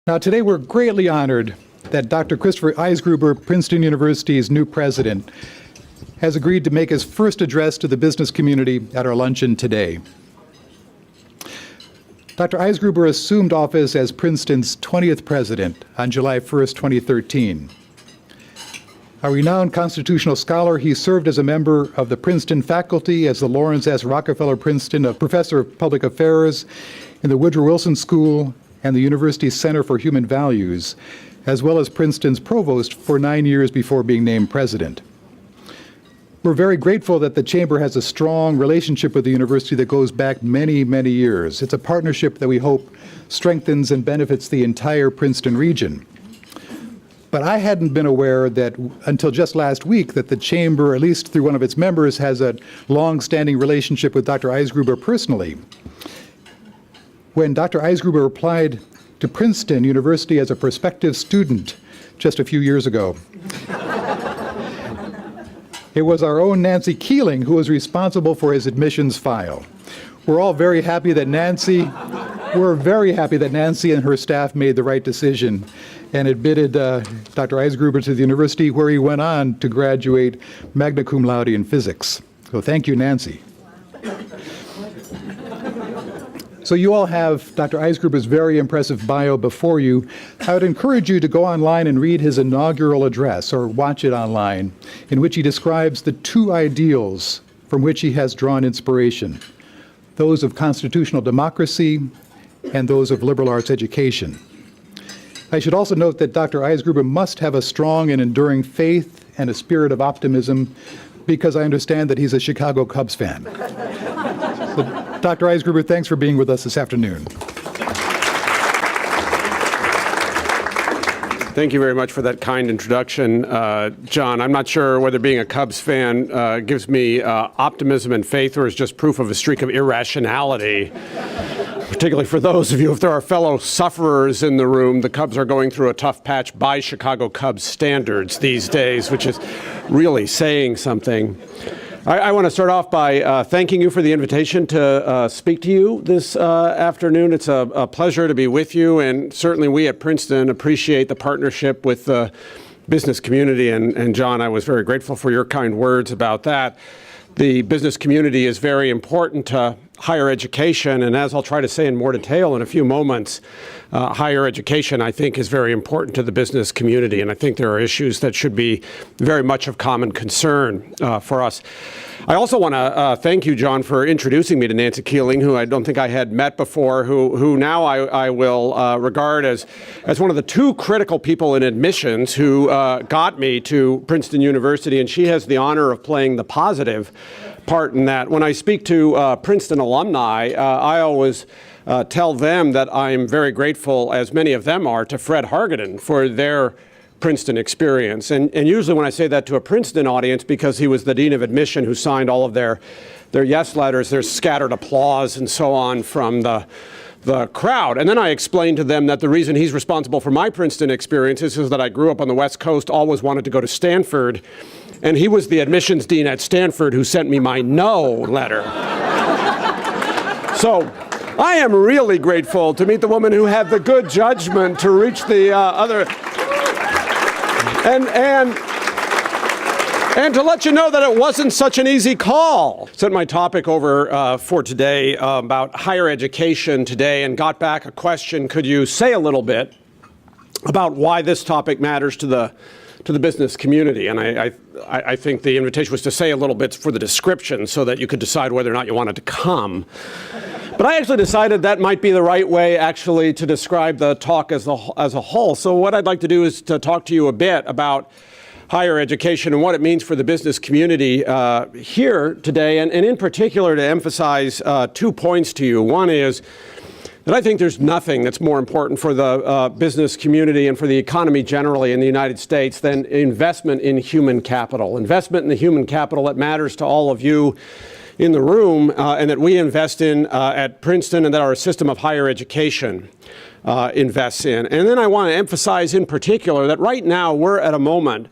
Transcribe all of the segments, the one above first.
Now, today we're greatly honored that Dr. Christopher Eisgruber, Princeton University's new president, has agreed to make his first address to the business community at our luncheon today. Dr. Eisgruber assumed office as Princeton's 20th president on July 1st, 2013. A renowned constitutional scholar, he served as a member of the Princeton faculty as the Lawrence S. Rockefeller Princeton Professor of Public Affairs in the Woodrow Wilson School and the university's Center for Human Values, as well as Princeton's provost for 9 years before being named president. We're very grateful that the Chamber has a strong relationship with the university that goes back many, many years. It's a partnership that we hope strengthens and benefits the entire Princeton region. But I hadn't been aware that until just last week that the Chamber, at least through one of its members, has a long-standing relationship with Dr. Eisgruber personally. When Dr. Eisgruber applied to Princeton University as a prospective student just a few years ago, it was our own Nancy Keeling who was responsible for his admissions file. We're very happy that Nancy and her staff made the right decision and admitted Dr. Eisgruber to the university, where he went on to graduate magna cum laude in physics. So thank you, Nancy. So you all have Dr. Eisgruber's very impressive bio before you. I would encourage you to go online and read his inaugural address, or watch it online, in which he describes the two ideals from which he has drawn inspiration, those of constitutional democracy and those of liberal arts education. I should also note that Dr. Eisgruber must have a strong and enduring faith and a spirit of optimism, because I understand that he's a Chicago Cubs fan. So, Dr. Eisgruber, thanks for being with us this afternoon. Thank you very much for that kind introduction, John. I'm not sure whether being a Cubs fan gives me optimism and faith, or is just proof of a streak of irrationality. Particularly for those of you, if there are fellow sufferers in the room, the Cubs are going through a tough patch by Chicago Cubs standards these days, which is really saying something. I want to start off by thanking you for the invitation to speak to you this afternoon. It's a pleasure to be with you, and certainly we at Princeton appreciate the partnership with the business community. And John, I was very grateful for your kind words about that. The business community is very important to higher education, and as I'll try to say in more detail in a few moments, higher education, I think, is very important to the business community, and I think there are issues that should be very much of common concern for us. I also want to thank you, John, for introducing me to Nancy Keeling, who I don't think I had met before, who now I will regard as one of the two critical people in admissions who got me to Princeton University, and she has the honor of playing the positive part in that. When I speak to Princeton alumni, I always tell them that I'm very grateful, as many of them are, to Fred Hargadon for their Princeton experience. And usually when I say that to a Princeton audience, because he was the dean of admission who signed all of their yes letters, there's scattered applause and so on from the crowd. And then I explained to them that the reason he's responsible for my Princeton experiences is that I grew up on the West Coast, always wanted to go to Stanford, and he was the admissions dean at Stanford who sent me my no letter. So I am really grateful to meet the woman who had the good judgment to reach the other, and to let you know that it wasn't such an easy call. Sent my topic over for today about higher education today, and got back a question: could you say a little bit about why this topic matters to the business community? And I think the invitation was to say a little bit for the description so that you could decide whether or not you wanted to come. But I actually decided that might be the right way actually to describe the talk as a whole. So what I'd like to do is to talk to you a bit about higher education and what it means for the business community here today, and in particular to emphasize 2 points to you. One is that I think there's nothing that's more important for the business community and for the economy generally in the United States than investment in human capital. Investment in the human capital that matters to all of you in the room, and that we invest in at Princeton, and that our system of higher education invests in. And then I want to emphasize in particular that right now we're at a moment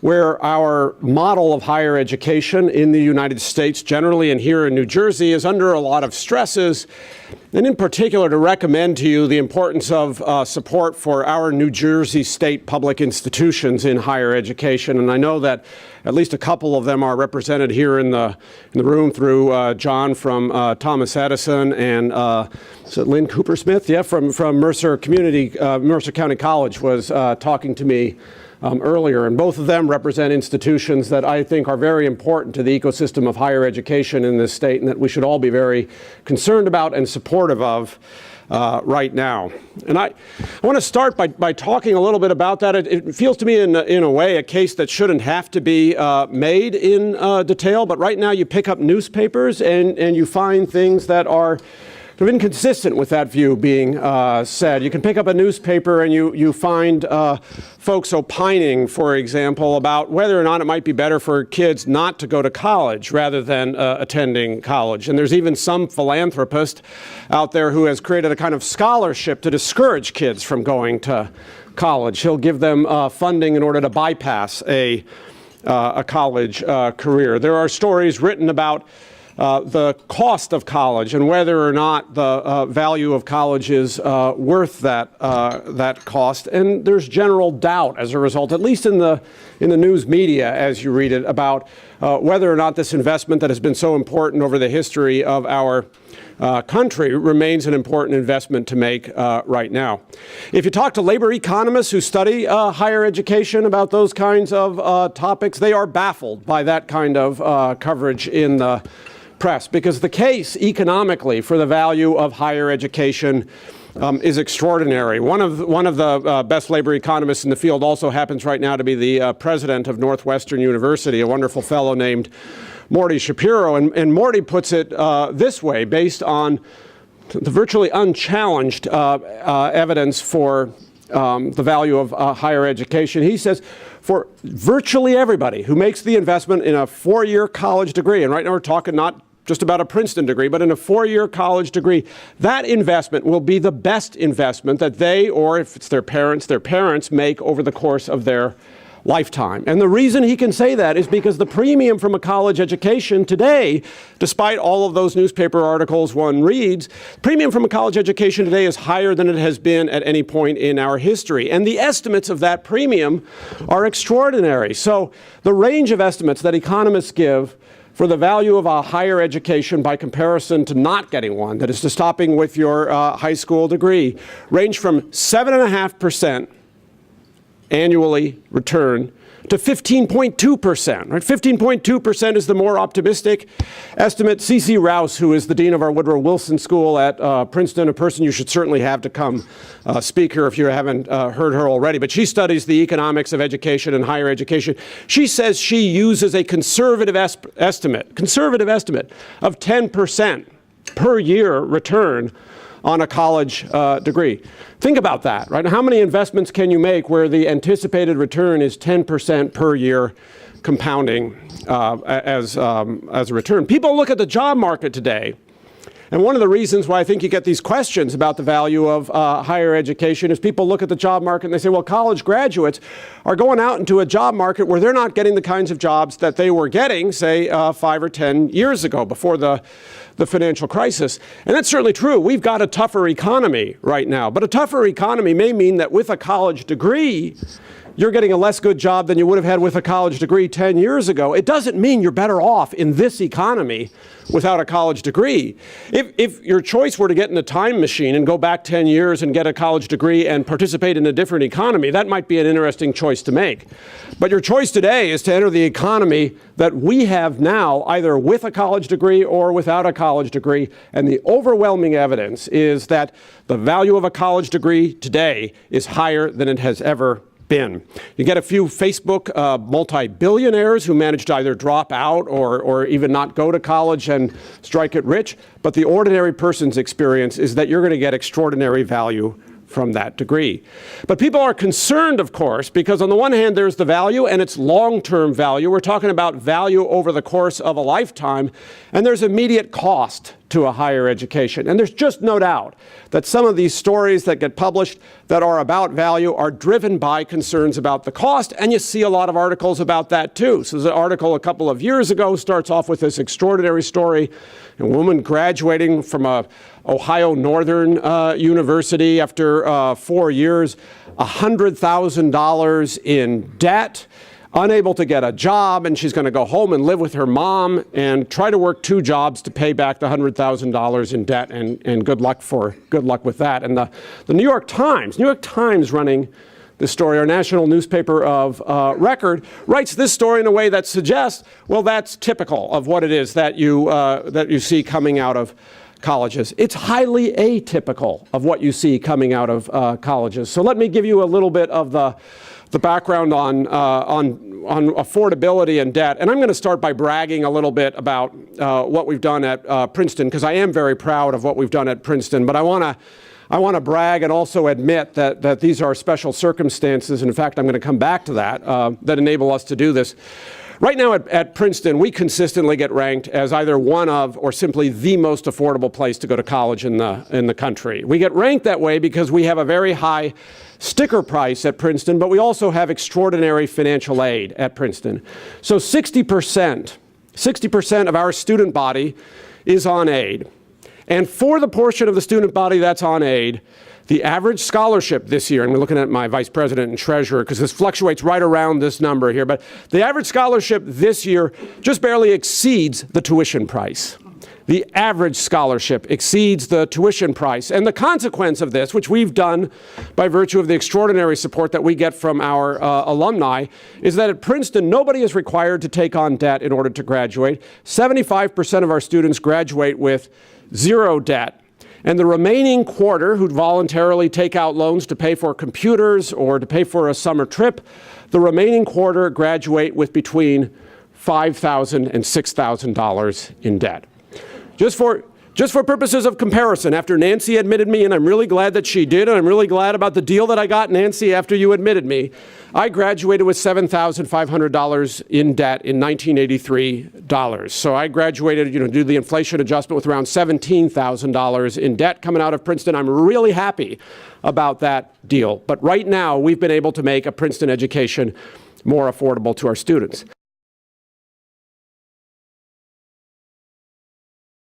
where our model of higher education in the United States generally and here in New Jersey is under a lot of stresses, and in particular to recommend to you the importance of support for our New Jersey state public institutions in higher education. And I know that at least a couple of them are represented here in the room through John from Thomas Edison and is it Lynn Coopersmith? Yeah, from Mercer County College was talking to me earlier, and both of them represent institutions that I think are very important to the ecosystem of higher education in this state and that we should all be very concerned about and supportive of right now. And I want to start by talking a little bit about that. It feels to me in a way a case that shouldn't have to be made in detail, but right now you pick up newspapers and you find things that are sort of inconsistent with that view being said. You can pick up a newspaper and you find folks opining, for example, about whether or not it might be better for kids not to go to college rather than attending college. And there's even some philanthropist out there who has created a kind of scholarship to discourage kids from going to college. He'll give them funding in order to bypass a college career. There are stories written about the cost of college and whether or not the value of college is worth that cost. And there's general doubt as a result, at least in the news media as you read it, about whether or not this investment that has been so important over the history of our country remains an important investment to make right now. If you talk to labor economists who study higher education about those kinds of topics, they are baffled by that kind of coverage in the press, because the case economically for the value of higher education is extraordinary. One of the best labor economists in the field also happens right now to be the president of Northwestern University, a wonderful fellow named Morty Shapiro. And Morty puts it this way, based on the virtually unchallenged evidence for the value of higher education. He says, for virtually everybody who makes the investment in a 4-year college degree, and right now we're talking not just about a Princeton degree, but in a 4-year college degree, that investment will be the best investment that they, or if it's their parents make over the course of their lifetime. And the reason he can say that is because the premium from a college education today, despite all of those newspaper articles one reads, premium from a college education today is higher than it has been at any point in our history. And the estimates of that premium are extraordinary. So the range of estimates that economists give for the value of a higher education by comparison to not getting one, that is to stopping with your high school degree, range from 7.5% annually return to 15.2%. Right? 15.2% is the more optimistic estimate. C.C. Rouse, who is the dean of our Woodrow Wilson School at Princeton, a person you should certainly have to come speak here if you haven't heard her already, but she studies the economics of education and higher education. She says she uses a conservative estimate of 10% per year return on a college degree. Think about that, right? How many investments can you make where the anticipated return is 10% per year compounding as a return? People look at the job market today, and one of the reasons why I think you get these questions about the value of higher education is people look at the job market and they say, well, college graduates are going out into a job market where they're not getting the kinds of jobs that they were getting, say, 5 or 10 years ago, before the financial crisis. And that's certainly true. We've got a tougher economy right now. But a tougher economy may mean that with a college degree, you're getting a less good job than you would have had with a college degree 10 years ago. It doesn't mean you're better off in this economy without a college degree. If your choice were to get in a time machine and go back 10 years and get a college degree and participate in a different economy, that might be an interesting choice to make. But your choice today is to enter the economy that we have now, either with a college degree or without a college degree. And the overwhelming evidence is that the value of a college degree today is higher than it has ever been. You get a few Facebook multi-billionaires who manage to either drop out or even not go to college and strike it rich, but the ordinary person's experience is that you're going to get extraordinary value from that degree. But people are concerned, of course, because on the one hand, there's the value, and it's long-term value. We're talking about value over the course of a lifetime, and there's immediate cost to a higher education. And there's just no doubt that some of these stories that get published that are about value are driven by concerns about the cost, and you see a lot of articles about that too. So there's an article a couple of years ago starts off with this extraordinary story, a woman graduating from a Ohio Northern University after 4 years, $100,000 in debt, unable to get a job, and she's going to go home and live with her mom and try to work 2 jobs to pay back the $100,000 in debt, and good luck with that. And the New York Times running this story, our national newspaper of record, writes this story in a way that suggests, well, that's typical of what it is that you see coming out of colleges. It's highly atypical of what you see coming out of colleges. So let me give you a little bit of the background on affordability and debt. And I'm going to start by bragging a little bit about what we've done at Princeton, because I am very proud of what we've done at Princeton. But I want to brag and also admit that these are special circumstances. And in fact, I'm going to come back to that enable us to do this. Right now at Princeton, we consistently get ranked as either one of or simply the most affordable place to go to college in the country. We get ranked that way because we have a very high sticker price at Princeton, but we also have extraordinary financial aid at Princeton. So 60% of our student body is on aid. And for the portion of the student body that's on aid, the average scholarship this year, and we're looking at my vice president and treasurer because this fluctuates right around this number here, but the average scholarship this year just barely exceeds the tuition price. The average scholarship exceeds the tuition price. And the consequence of this, which we've done by virtue of the extraordinary support that we get from our alumni, is that at Princeton, nobody is required to take on debt in order to graduate. 75% of our students graduate with 0 debt. And the remaining quarter who voluntarily take out loans to pay for computers or to pay for a summer trip, the remaining quarter graduate with between $5,000 and $6,000 in debt. Just for purposes of comparison, after Nancy admitted me, and I'm really glad that she did, and I'm really glad about the deal that I got, Nancy, after you admitted me, I graduated with $7,500 in debt in 1983 dollars. So I graduated, do the inflation adjustment with around $17,000 in debt coming out of Princeton. I'm really happy about that deal. But right now, we've been able to make a Princeton education more affordable to our students.